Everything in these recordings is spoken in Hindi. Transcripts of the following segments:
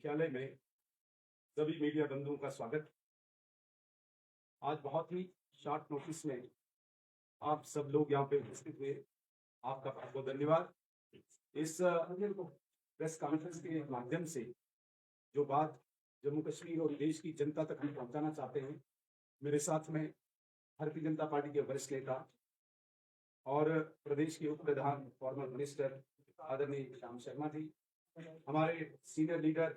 मुख्यालय में सभी मीडिया बंधुओं का स्वागत। आज बहुत ही शॉर्ट नोटिस में आप सब लोग यहाँ पे उपस्थित हुए, आपका बहुत बहुत धन्यवाद। इस प्रेस कॉन्फ्रेंस के माध्यम से जो बात जम्मू कश्मीर और देश की जनता तक हम पहुंचाना चाहते हैं, मेरे साथ में भारतीय जनता पार्टी के वरिष्ठ नेता और प्रदेश के उप प्रधान फॉर्मर मिनिस्टर आदरणीय श्याम शर्मा जी, हमारे सीनियर लीडर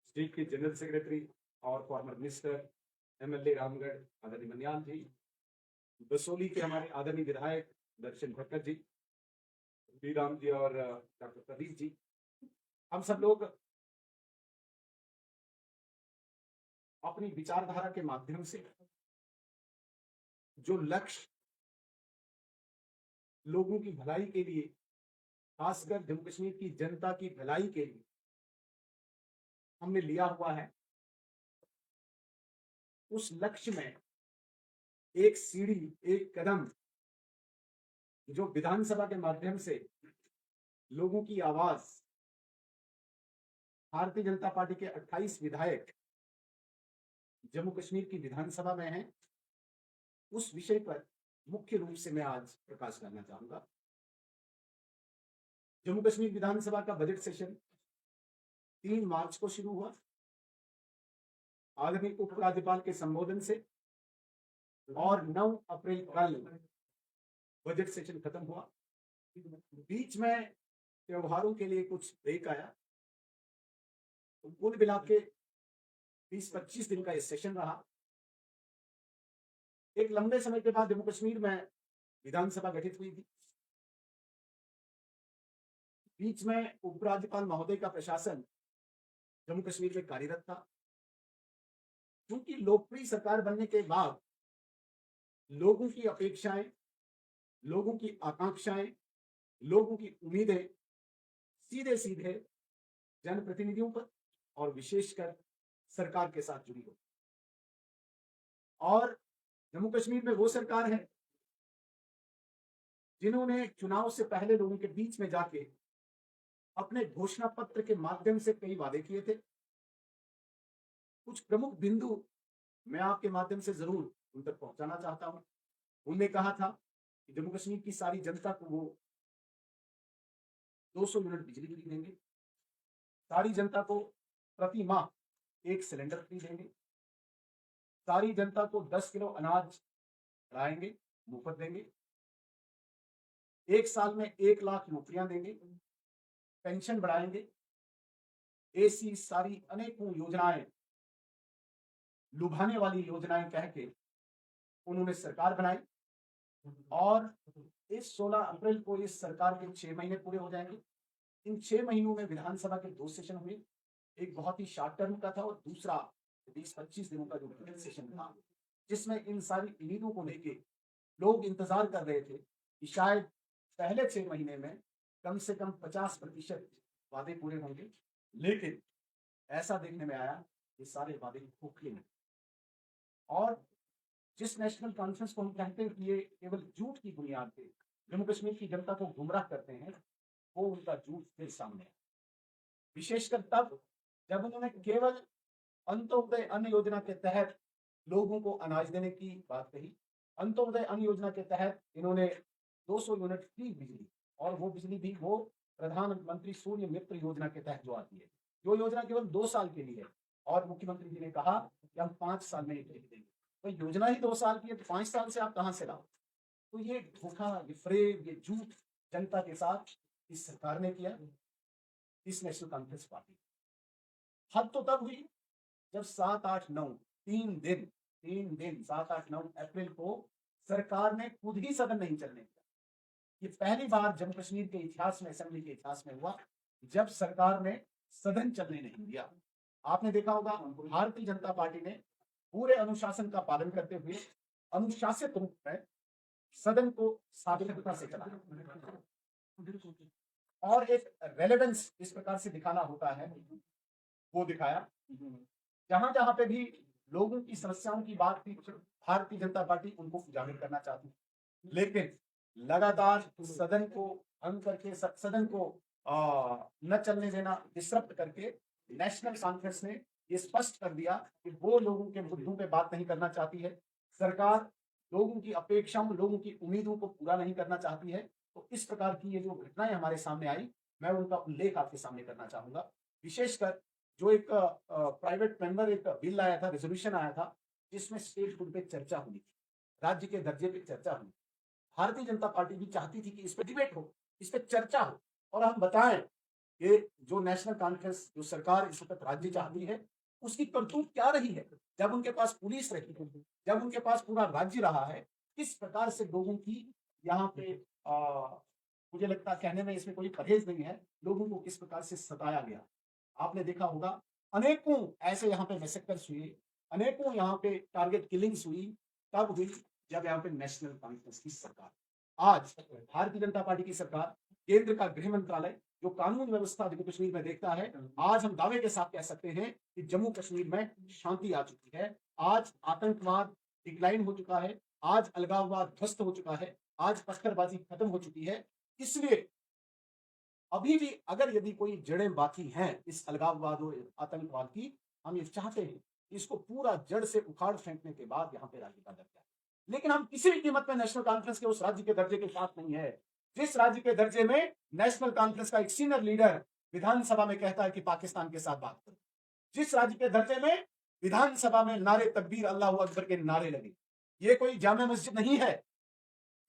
स्टेट के जनरल सेक्रेटरी और फॉर्मर मिनिस्टर एमएलए रामगढ़ आदरणीय मनियाल जी, बसोली के हमारे आदरणीय विधायक दर्शन भट्टर जी, बी राम जी और डॉक्टर प्रदीप जी, हम सब लोग अपनी विचारधारा के माध्यम से जो लक्ष्य लोगों की भलाई के लिए, खासकर जम्मू कश्मीर की जनता की भलाई के लिए हमने लिया हुआ है, उस लक्ष्य में एक सीढ़ी, एक कदम जो विधानसभा के माध्यम से लोगों की आवाज, भारतीय जनता पार्टी के 28 विधायक जम्मू कश्मीर की विधानसभा में हैं, उस विषय पर मुख्य रूप से मैं आज प्रकाश करना चाहूंगा। जम्मू कश्मीर विधानसभा का बजट सेशन 3 मार्च को शुरू हुआ, आदरणीय उपराज्यपाल के संबोधन से, और 9 अप्रैल कल बजट सेशन खत्म हुआ। बीच में त्योहारों के लिए कुछ ब्रेक आया, तो कुल मिला के 20-25 दिन का ये सेशन रहा। एक लंबे समय के बाद जम्मू कश्मीर में विधानसभा गठित हुई थी। बीच में उपराज्यपाल महोदय का प्रशासन जम्मू कश्मीर में कार्यरत था। क्योंकि लोकप्रिय सरकार बनने के बाद लोगों की अपेक्षाएं, लोगों की आकांक्षाएं, लोगों की उम्मीदें सीधे सीधे जनप्रतिनिधियों पर और विशेषकर सरकार के साथ जुड़ी हो। और जम्मू कश्मीर में वो सरकार है जिन्होंने चुनाव से पहले लोगों के बीच में जाके अपने घोषणा पत्र के माध्यम से कई वादे किए थे। कुछ प्रमुख बिंदु मैं आपके माध्यम से जरूर उन तक पहुंचाना चाहता हूं। उन्होंने कहा था कि जम्मू कश्मीर की सारी जनता को वो 200 यूनिट बिजली फ्री देंगे, सारी जनता को प्रति माह 1 सिलेंडर फ्री देंगे, सारी जनता को 10 किलो अनाज लाएंगे, मुफ्त देंगे, 1 साल में 1 लाख नौकरियां देंगे, पेंशन बढ़ाएंगे, ऐसी सारी अनेकों योजनाएं, लुभाने वाली योजनाएं कह के उन्होंने सरकार बनाई। और इस 16 अप्रैल को इस सरकार के 6 महीने पूरे हो जाएंगे। इन 6 महीनों में विधानसभा के 2 सेशन हुए, एक बहुत ही शॉर्ट टर्म का था और दूसरा 20-25 दिनों का जो बजट सेशन था, जिसमें इन सारी उम्मीदों को लेके लोग इंतजार कर रहे थे कि शायद पहले 6 महीने में कम से कम 50% वादे पूरे होंगे। लेकिन ऐसा देखने में आया कि सारे वादे खोखले हैं। और जिस नेशनल कॉन्फ्रेंस को हम कहते हैं कि ये केवल झूठ की बुनियाद पे जम्मू कश्मीर की जनता को गुमराह करते हैं, वो उनका झूठ फिर सामने है। विशेषकर तब जब उन्होंने केवल अंत्योदय अन्न योजना के तहत लोगों को अनाज देने की बात कही। अंत्योदय अन्न योजना के तहत इन्होंने 200 यूनिट फ्री बिजली, और वो बिजली भी वो प्रधानमंत्री सूर्य मित्र योजना के तहत जो आती है, जो योजना केवल 2 साल के लिए है। और मुख्यमंत्री जी ने कहा कि हम 5 साल में फ्री देंगे। तो योजना ही 2 साल की है, तो 5 साल से आप कहां से लाओ? तो ये धोखा, ये फ्रेब, ये झूठ जनता के साथ इस सरकार ने किया, इस नेशनल कॉन्फ्रेंस पार्टी। हद तो तब हुई जब 7, 8, 9 3 दिन 7, 8, 9 अप्रैल को सरकार ने खुद ही सदन नहीं चलने दिया। ये पहली बार जम्मू कश्मीर के इतिहास में, असेंबली के इतिहास में हुआ जब सरकार ने सदन चलने नहीं दिया। आपने देखा होगा भारतीय जनता पार्टी ने पूरे अनुशासन का पालन करते हुए अनुशासित रूप में सदन को सार्थकता से चलाया, और एक रेलेवेंस इस प्रकार से दिखाना होता है वो दिखाया। जहां जहां पे भी लोगों की समस्याओं की बात थी, भारतीय जनता पार्टी उनको उजागर करना चाहती, लेकिन लगातार सदन को भंग करके, सदन को न चलने देना, डिसरप्ट करके नेशनल कॉन्फ्रेंस ने ये स्पष्ट कर दिया कि वो लोगों के मुद्दों पे बात नहीं करना चाहती है। सरकार लोगों की अपेक्षाओं, लोगों की उम्मीदों को पूरा नहीं करना चाहती है। तो इस प्रकार की ये जो घटनाएं हमारे सामने आई, मैं उनका उल्लेख आपके सामने करना चाहूंगा। विशेषकर जो एक प्राइवेट मेंबर एक बिल आया था, रेजोल्यूशन आया था, जिसमें स्टेटहुड पे चर्चा हुई थी, राज्य के दर्जे पे चर्चा हुई। भारतीय जनता पार्टी भी चाहती थी कि इस पर डिबेट हो, इस पर चर्चा हो, और हम बताएं कि जो नेशनल कॉन्फ्रेंस, जो सरकार इस वक्त राज्य चाहती है, उसकी करतूत क्या रही है। जब उनके पास पुलिस रही है, जब उनके पास पूरा राज्य रहा है, किस प्रकार से लोगों की यहाँ पे मुझे लगता है कहने में इसमें कोई परहेज नहीं है, लोगों को किस प्रकार से सताया गया। आपने देखा होगा अनेकों ऐसे यहाँ पे मैसेकर्स हुए, अनेकों यहाँ पे टारगेट किलिंग्स हुई, तब हुई जब यहाँ पे नेशनल कॉन्फ्रेंस की सरकार, आज भारतीय जनता पार्टी की सरकार, केंद्र का गृह मंत्रालय जो कानून व्यवस्था जम्मू कश्मीर में देखता है, आज हम दावे के साथ कह सकते हैं कि जम्मू कश्मीर में शांति आ चुकी है। आज आतंकवाद डिक्लाइन हो चुका है, आज अलगाववाद ध्वस्त हो चुका है, आज पत्थरबाजी खत्म हो चुकी है। इसलिए अभी भी अगर यदि कोई जड़ें बाकी हैं इस अलगाववाद और आतंकवाद की, हम ये चाहते हैं इसको पूरा जड़ से उखाड़ फेंकने के बाद यहाँ पे राज्य का दर्जा। लेकिन हम किसी भी कीमत में नेशनल कॉन्फ्रेंस के उस राज्य के दर्जे के साथ नहीं है जिस राज्य के दर्जे में नेशनल कॉन्फ्रेंस का एक सीनियर लीडर विधानसभा में कहता है कि पाकिस्तान के साथ बात करो, जिस राज्य के दर्जे में विधानसभा में नारे तकबीर अल्लाह अकबर के नारे लगे। ये कोई जामा मस्जिद नहीं है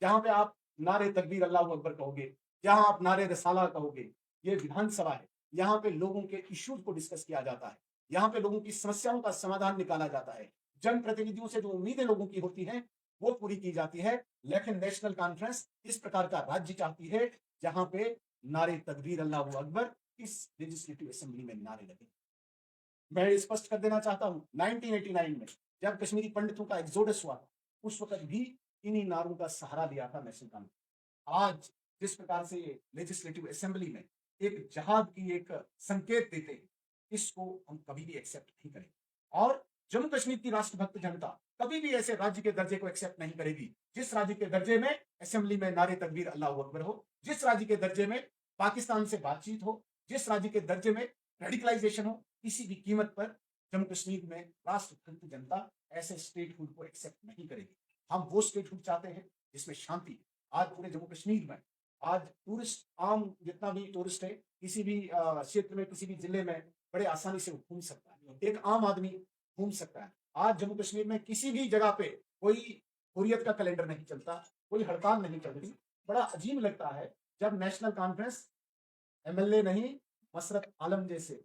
जहां पे आप नारे तकबीर अल्लाह अकबर कहोगे, जहां आप नारे रसाला कहोगे। ये विधानसभा है, यहाँ पे लोगों के इश्यूज को डिस्कस किया जाता है, यहाँ पे लोगों की समस्याओं का समाधान निकाला जाता है, जनप्रतिनिधियों से जो उम्मीदें लोगों की होती हैं वो पूरी की जाती है। लेकिन नेशनल कॉन्फ्रेंस इस प्रकार का राज्य चाहती है जहां पे नारे तकबीर अल्लाह अकबर इस लेजिस्लेटिव असेंबली में नारे लगे। मैं स्पष्ट कर देना चाहता हूं, 1989 में जब कश्मीरी पंडितों का एक्सोडस हुआ, उस वक्त भी इन्हीं नारों का सहारा लिया था नेशनल कॉन्फ्रेंस। आज जिस प्रकार से लेजिस्लेटिव असेंबली में एक जहाद की एक संकेत देते हैं, इसको हम कभी भी एक्सेप्ट नहीं करेंगे। और जम्मू कश्मीर की राष्ट्रभक्त जनता कभी भी ऐसे राज्य के दर्जे को एक्सेप्ट नहीं करेगी जिस राज्य के दर्जे में असेंबली में नारे तकबीर अल्लाह अकबर हो, जिस राज्य के दर्जे में पाकिस्तान से बातचीत हो, जिस राज्य के दर्जे में रेडिकलाइजेशन हो। किसी भी कीमत पर जम्मू कश्मीर में राष्ट्रभक्त जनता ऐसे स्टेटहुड को एक्सेप्ट नहीं करेगी। हम वो स्टेटहुड चाहते हैं जिसमें शांति। आज पूरे जम्मू कश्मीर में आज टूरिस्ट, आम जितना भी टूरिस्ट है, किसी भी क्षेत्र में, किसी भी जिले में बड़े आसानी से घूम सकता है, एक आम आदमी घूम सकता है। आज जम्मू कश्मीर में किसी भी जगह पे कोई हुर्रियत का कैलेंडर नहीं चलता, कोई हड़ताल नहीं चलती। बड़ा अजीब लगता है जब नेशनल कॉन्फ्रेंस एमएलए नहीं, मसरत आलम जैसे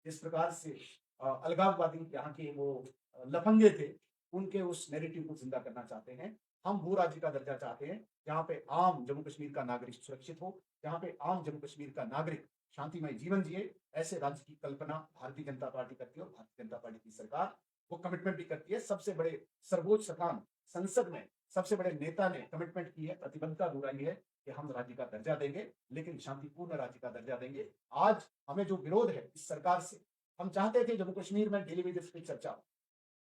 जिस प्रकार से अलगाववादी यहाँ के वो लफंगे थे, उनके उस नैरेटिव को जिंदा करना चाहते हैं। हम वो राज्य का दर्जा चाहते हैं जहाँ पे आम जम्मू कश्मीर का नागरिक सुरक्षित हो, जहाँ पे आम जम्मू कश्मीर का नागरिक शांतिमय जीवन जिए। ऐसे राज्य की कल्पना भारतीय जनता पार्टी करती है और भारतीय जनता पार्टी की सरकार वो कमिटमेंट भी करती है। सबसे बड़े सर्वोच्च स्थान संसद में सबसे बड़े नेता ने कमिटमेंट की है, प्रतिबद्धता दोहराई है कि हम राज्य का दर्जा देंगे, लेकिन शांतिपूर्ण राज्य का दर्जा देंगे। आज हमें जो विरोध है इस सरकार से, हम चाहते थे जम्मू कश्मीर में डेली वेजेस की चर्चा हो,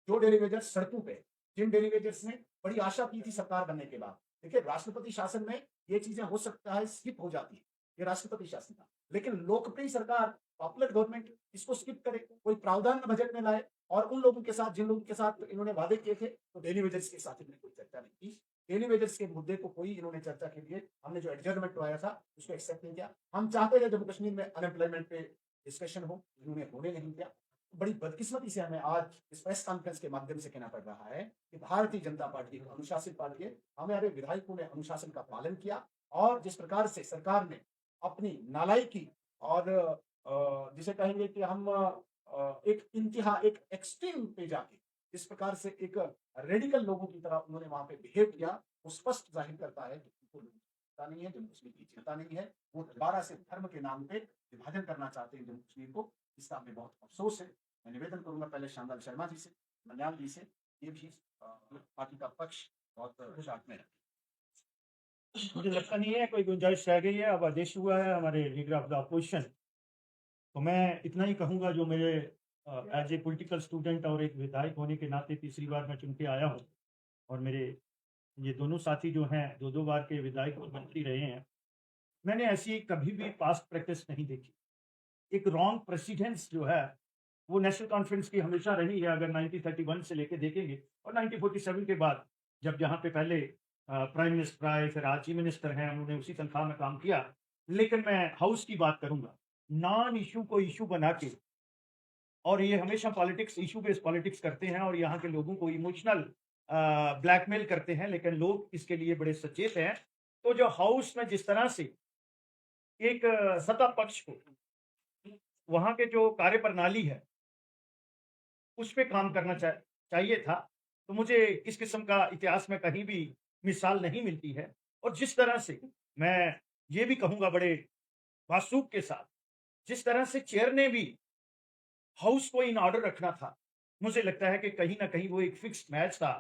जो डेली वेजर्स सड़कों पे, जिन डेली वेजर्स ने बड़ी आशा की थी सरकार बनने के बाद। देखिए, राष्ट्रपति शासन में ये चीजें हो सकता है स्किप हो जाती है, ये राष्ट्रपति शासन था, लेकिन लोकप्रिय सरकार, पॉपुलर गवर्नमेंट इसको स्किप करे, कोई प्रावधान बजट में लाए और उन लोगों के साथ जिन लोगों के साथ इन्होंने वादे किए थे, तो डेली वेजर्स के साथ इन्होंने कोई चर्चा नहीं की। डेली वेजर्स के मुद्दे को कोई इन्होंने चर्चा के लिए हमने जो एडजर्नमेंट आया था उसको एक्सेप्ट नहीं किया। हम चाहते थे जम्मू कश्मीर में अनएम्प्लॉयमेंट पे डिस्कशन हो, इन्होंने होने नहीं दिया। बड़ी बदकिस्मती से हमें आज इस प्रेस कॉन्फ्रेंस के माध्यम से कहना पड़ रहा है कि भारतीय जनता पार्टी अनुशासित पार्टी है। हमारे विधायकों ने अनुशासन का पालन किया और जिस प्रकार से सरकार ने अपनी नालायकी और जिसे कहेंगे कि हम एक इंतहा, एक एक्सट्रीम पे जाके इस प्रकार से एक रेडिकल लोगों की तरह उन्होंने वहां पे बिहेव किया, वो स्पष्ट जाहिर करता है कि उनको चिंता नहीं है, जम्मू कश्मीर की चिंता नहीं है। वो दोबारा से धर्म के नाम पे विभाजन करना चाहते हैं जम्मू कश्मीर को। इसका हमें बहुत अफसोस है। मैं निवेदन करूंगा पहले शानदार शर्मा जी से, मन्याल जी से, ये भी पार्टी का पक्ष बहुत शार्ट में रखें। मुझे लगता नहीं है कोई गुंजाइश रह गई है। अब आदेश हुआ है हमारे लीडर ऑफ द अपोजिशन, तो मैं इतना ही कहूँगा जो मेरे एज ए पॉलिटिकल स्टूडेंट और एक विधायक होने के नाते तीसरी बार मैं चुन के आया हूँ, और मेरे ये दोनों साथी जो हैं दो बार के विधायक और मंत्री रहे हैं, मैंने ऐसी कभी भी पास्ट प्रैक्टिस नहीं देखी एक रॉन्ग प्रेसिडेंस जो है वो नेशनल कॉन्फ्रेंस की हमेशा रही है, अगर 1931 से लेके देखेंगे, और 1947 के बाद जब जहाँ पे पहले प्राइम मिनिस्टर आए, फिर आज चीफ मिनिस्टर हैं, उन्होंने उसी तनख्वाह में काम किया। लेकिन मैं हाउस की बात करूंगा, नॉन इशू को इशू बना के, और ये हमेशा पॉलिटिक्स, इशू बेस्ड पॉलिटिक्स करते हैं और यहाँ के लोगों को इमोशनल ब्लैकमेल करते हैं, लेकिन लोग इसके लिए बड़े सचेत हैं। तो जो हाउस में जिस तरह से एक सत्ता पक्ष को वहाँ के जो कार्य प्रणाली है उस पे काम करना चाहिए था, तो मुझे इस किस्म का इतिहास में कहीं भी मिसाल नहीं मिलती है। और जिस तरह से मैं ये भी कहूँगा बड़े वासूक के साथ, जिस तरह से चेयर ने भी हाउस को इन ऑर्डर रखना था, मुझे लगता है कि कहीं न कहीं वो एक फिक्स्ड मैच था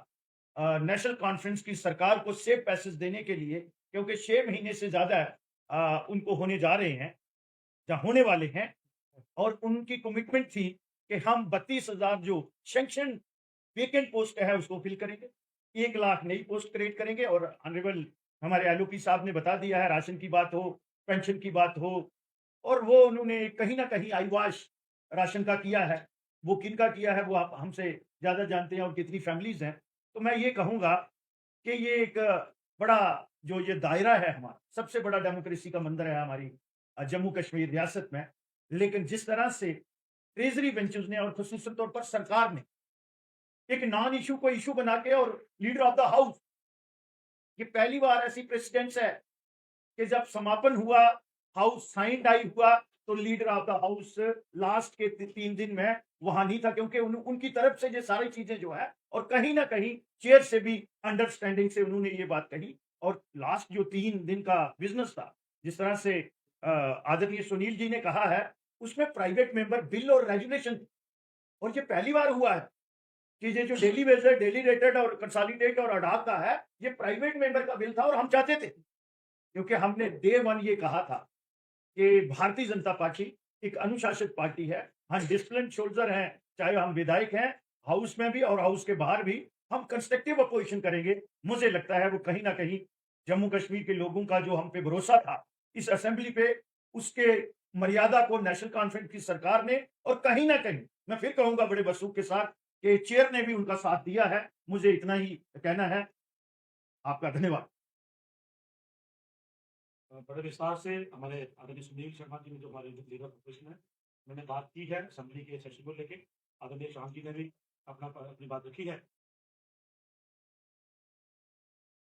नेशनल कॉन्फ्रेंस की सरकार को सेफ पैसेज देने के लिए, क्योंकि 6 महीने से ज़्यादा उनको होने जा रहे हैं, या होने वाले हैं, और उनकी कमिटमेंट थी कि हम 32,000 जो सैंक्शन वेकेंट पोस्ट है उसको फिल करेंगे, 1 लाख नई पोस्ट क्रिएट करेंगे। और ऑनरेबल हमारे एलओपी साहब ने बता दिया है, राशन की बात हो, पेंशन की बात हो, और वो उन्होंने कहीं न कहीं आईवाश राशन का किया है। वो किनका किया है वो आप हमसे ज़्यादा जानते हैं, और कितनी फैमिलीज़ हैं। तो मैं ये कहूँगा कि ये एक बड़ा जो ये दायरा है हमारा, सबसे बड़ा डेमोक्रेसी का मंदिर है हमारी जम्मू कश्मीर रियासत में। लेकिन जिस तरह से ट्रेजरी बेंचेस ने और ख़ुसूसन तौर पर सरकार ने एक नॉन इश्यू को इश्यू बना के, और लीडर ऑफ द हाउस, ये पहली बार ऐसी प्रेसिडेंस है कि जब समापन हुआ, हाउस साइन डाई हुआ, तो leader of the house last के 3 दिन में वहां नहीं था, क्योंकि उनकी तरफ से ये सारी चीजें जो है, और कहीं ना कहीं चेयर से भी अंडरस्टैंडिंग से उन्होंने ये बात कही। और लास्ट जो 3 दिन का बिजनेस था, जिस तरह से आदरणीय सुनील जी ने कहा है, उसमें प्राइवेट मेंबर बिल और रेजुलेशन, और ये पहली बार हुआ है कि ये जो डेली वेजर, डेली रेटेड और कंसोलिडेट और अडाक का है, ये प्राइवेट मेंबर का बिल था। और हम चाहते थे, क्योंकि हमने डे 1 ये कहा था कि भारतीय जनता पार्टी एक अनुशासित पार्टी है, हम डिसिप्लिन सोल्जर हैं, चाहे हम विधायक हैं हाउस में भी और हाउस के बाहर भी, हम कंस्ट्रक्टिव अपोजिशन करेंगे। मुझे लगता है वो कहीं ना कहीं जम्मू कश्मीर के लोगों का जो हम पे भरोसा था इस असेंबली पे, उसके मर्यादा को नेशनल कॉन्फ्रेंस की सरकार ने, और कहीं ना कहीं मैं फिर कहूंगा बड़े वसूख के साथ कि चेयर ने भी उनका साथ दिया है। मुझे इतना ही कहना है। आपका धन्यवाद। बड़े विस्तार से हमारे आदरणीय सुनील शर्मा जी ने, जो हमारे लीडर ऑपोजिशन है, मैंने बात की है असेंबली के सेशन को लेके। आदरणीय शाम जी ने भी अपनी बात रखी है।